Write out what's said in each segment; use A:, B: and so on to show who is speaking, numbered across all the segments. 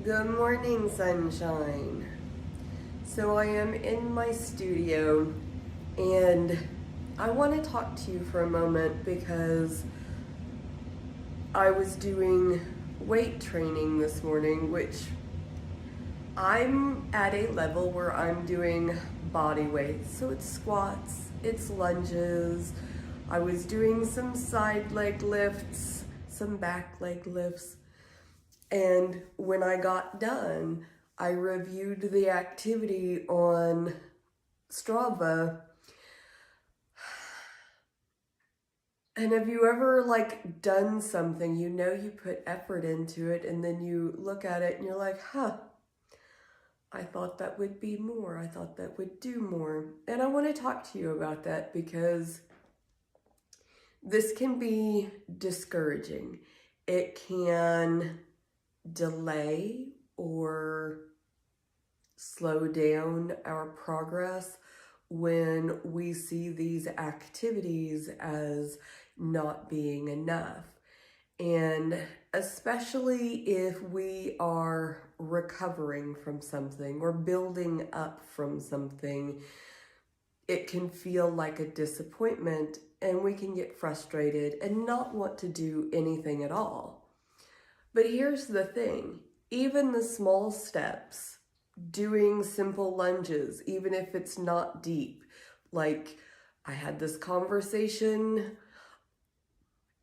A: Good morning, sunshine. So I am in my studio and I want to talk to you for a moment because I was doing weight training this morning, which I'm at a level where I'm doing body weight. So it's squats, it's lunges. I was doing some side leg lifts, some back leg lifts. And when I got done, I reviewed the activity on Strava. And have you ever done something, you put effort into it, and then you look at it and you're like, I thought that would be more. I thought that would do more. And I want to talk to you about that because this can be discouraging. It can delay or slow down our progress when we see these activities as not being enough. And especially if we are recovering from something or building up from something, it can feel like a disappointment and we can get frustrated and not want to do anything at all. But here's the thing, even the small steps, doing simple lunges, even if it's not deep. Like I had this conversation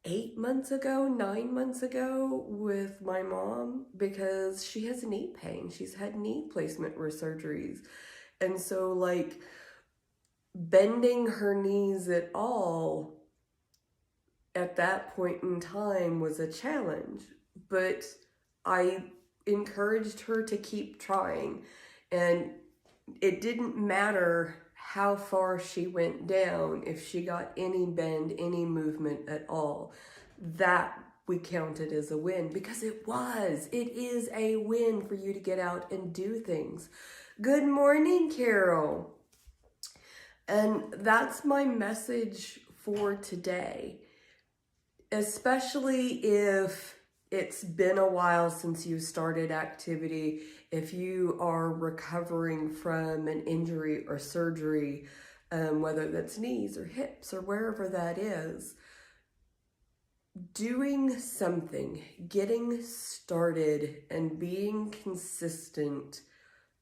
A: 9 months ago with my mom because she has knee pain. She's had knee placement surgeries. And so bending her knees at all at that point in time was a challenge. But I encouraged her to keep trying, and it didn't matter how far she went down. If she got any bend, any movement at all, that we counted as a win, because it is a win for you to get out and do things. Good morning, Carol. And that's my message for today, especially if it's been a while since you started activity, if you are recovering from an injury or surgery, whether that's knees or hips or wherever that is. Doing something, getting started and being consistent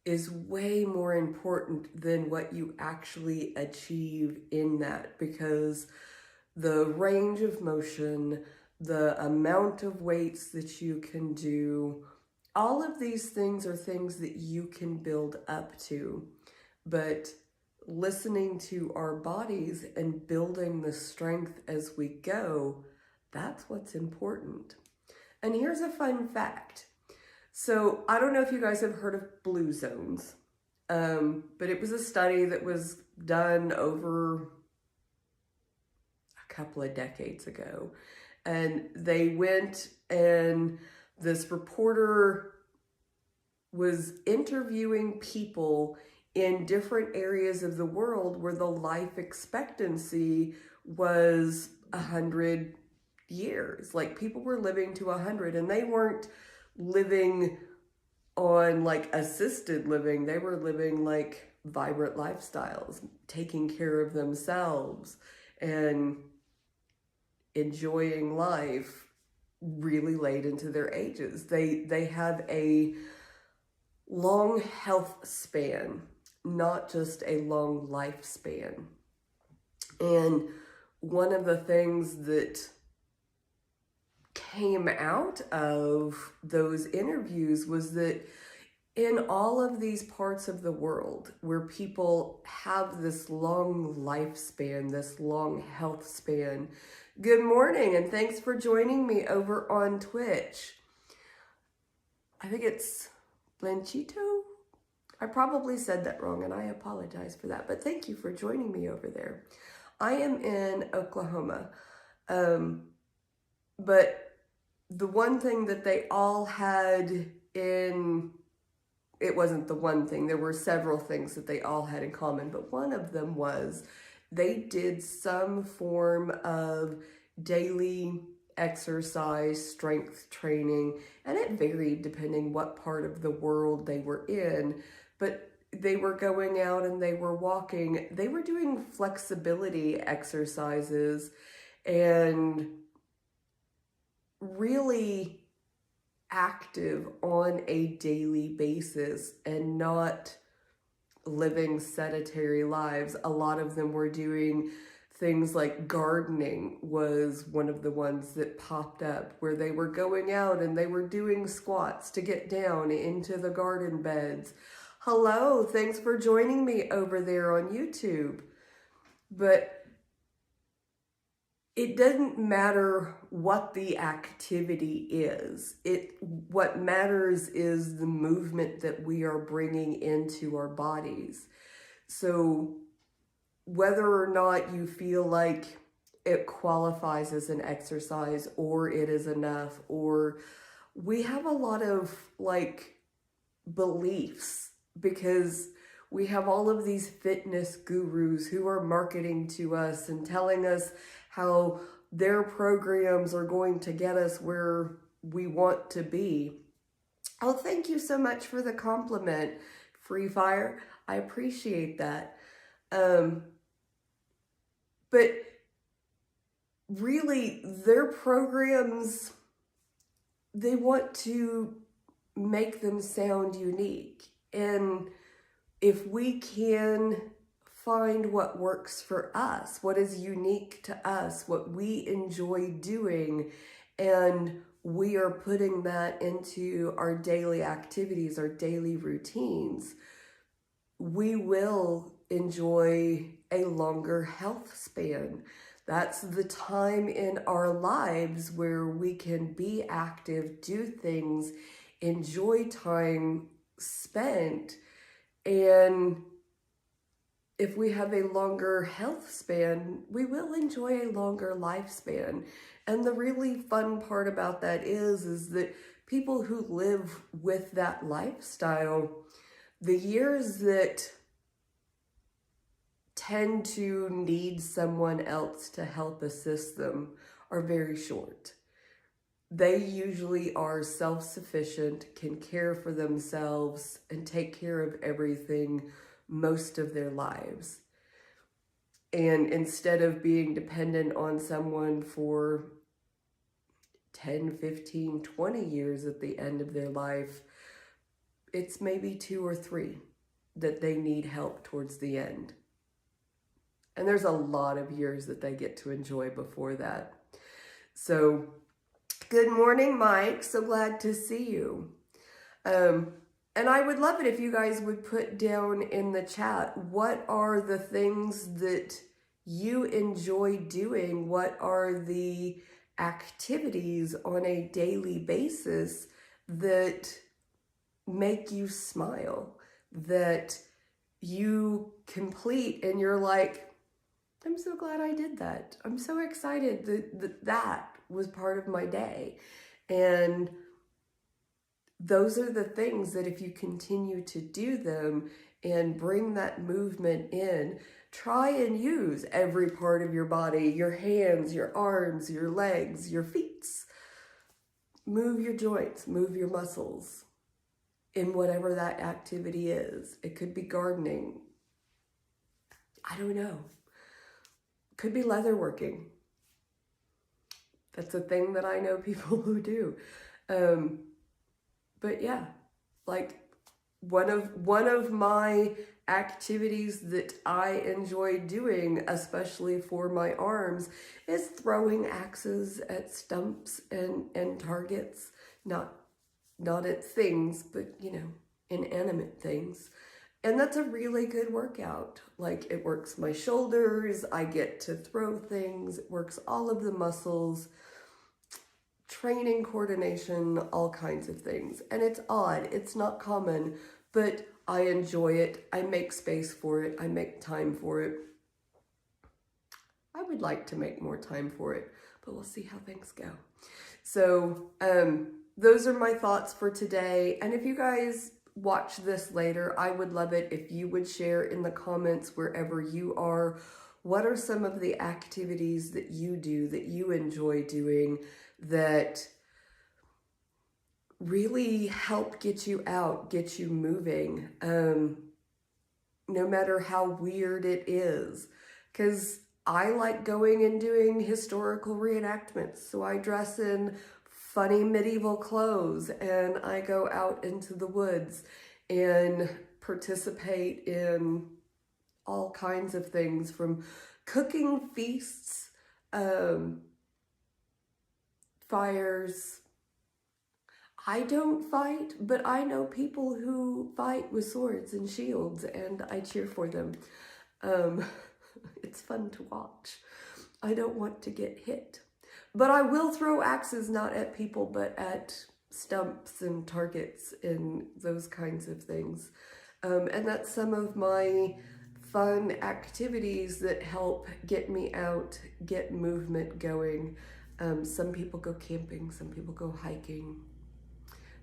A: is way more important than what you actually achieve in that, because the range of motion, the amount of weights that you can do, all of these things are things that you can build up to. But listening to our bodies and building the strength as we go, that's what's important. And here's a fun fact. So I don't know if you guys have heard of blue zones, but it was a study that was done over a couple of decades ago. And they went, and this reporter was interviewing people in different areas of the world where the life expectancy was 100 years. Like people were living to 100, and they weren't living on assisted living. They were living vibrant lifestyles, taking care of themselves and enjoying life really late into their ages. They have a long health span, not just a long lifespan. And one of the things that came out of those interviews was that in all of these parts of the world where people have this long lifespan, this long health span. Good morning, and thanks for joining me over on Twitch. I think it's Blanchito. I probably said that wrong, and I apologize for that, but thank you for joining me over there. I am in Oklahoma, but the one thing that they all had it wasn't the one thing, there were several things that they all had in common, but one of them was they did some form of daily exercise, strength training, and it varied depending what part of the world they were in, but they were going out and they were walking. They were doing flexibility exercises and really active on a daily basis and not living sedentary lives. A lot of them were doing things like gardening was one of the ones that popped up, where they were going out and they were doing squats to get down into the garden beds. Hello, thanks for joining me over there on YouTube. But it doesn't matter what the activity is. What matters is the movement that we are bringing into our bodies. So whether or not you feel like it qualifies as an exercise or it is enough, or we have a lot of like beliefs because we have all of these fitness gurus who are marketing to us and telling us how their programs are going to get us where we want to be. Oh, thank you so much for the compliment, Free Fire. I appreciate that. But really, their programs, they want to make them sound unique. And if we can find what works for us, what is unique to us, what we enjoy doing, and we are putting that into our daily activities, our daily routines, we will enjoy a longer health span. That's the time in our lives where we can be active, do things, enjoy time spent, and if we have a longer health span, we will enjoy a longer lifespan. And the really fun part about that is that people who live with that lifestyle, the years that tend to need someone else to help assist them are very short. They usually are self-sufficient, can care for themselves, and take care of everything most of their lives. And instead of being dependent on someone for 10, 15, 20 years at the end of their life, it's maybe 2 or 3 that they need help towards the end. And there's a lot of years that they get to enjoy before that. So, good morning, Mike. So glad to see you. And I would love it if you guys would put down in the chat, what are the things that you enjoy doing? What are the activities on a daily basis that make you smile, that you complete and you're like, I'm so glad I did that. I'm so excited that that was part of my day. And those are the things that if you continue to do them and bring that movement in, try and use every part of your body, your hands, your arms, your legs, your feet. Move your joints, move your muscles in whatever that activity is. It could be gardening. I don't know. Could be leatherworking. That's a thing that I know people who do. But yeah, like one of my activities that I enjoy doing, especially for my arms, is throwing axes at stumps and targets, not at things, but inanimate things. And that's a really good workout. Like, it works my shoulders, I get to throw things, it works all of the muscles, training, coordination, all kinds of things. And it's odd, it's not common, but I enjoy it. I make space for it. I make time for it. I would like to make more time for it, but we'll see how things go. So those are my thoughts for today. And if you guys watch this later, I would love it if you would share in the comments wherever you are, what are some of the activities that you do, that you enjoy doing, that really help get you out, get you moving, no matter how weird it is. Because I like going and doing historical reenactments, so I dress in funny medieval clothes and I go out into the woods and participate in all kinds of things, from cooking feasts, fires. I don't fight, but I know people who fight with swords and shields, and I cheer for them. It's fun to watch. I don't want to get hit. But I will throw axes, not at people, but at stumps and targets and those kinds of things. And that's some of my fun activities that help get me out, get movement going. Some people go camping, some people go hiking.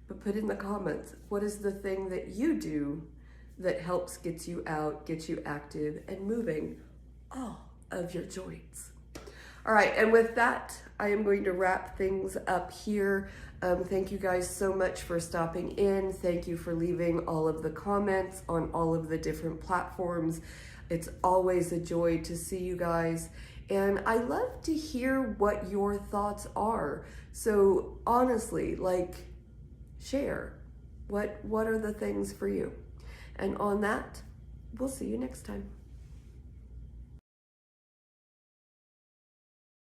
A: But put in the comments, what is the thing that you do that helps get you out, get you active and moving all of your joints? All right, and with that, I am going to wrap things up here. Thank you guys so much for stopping in. Thank you for leaving all of the comments on all of the different platforms. It's always a joy to see you guys. And I love to hear what your thoughts are. So honestly, like, share. What are the things for you? And on that, we'll see you next time.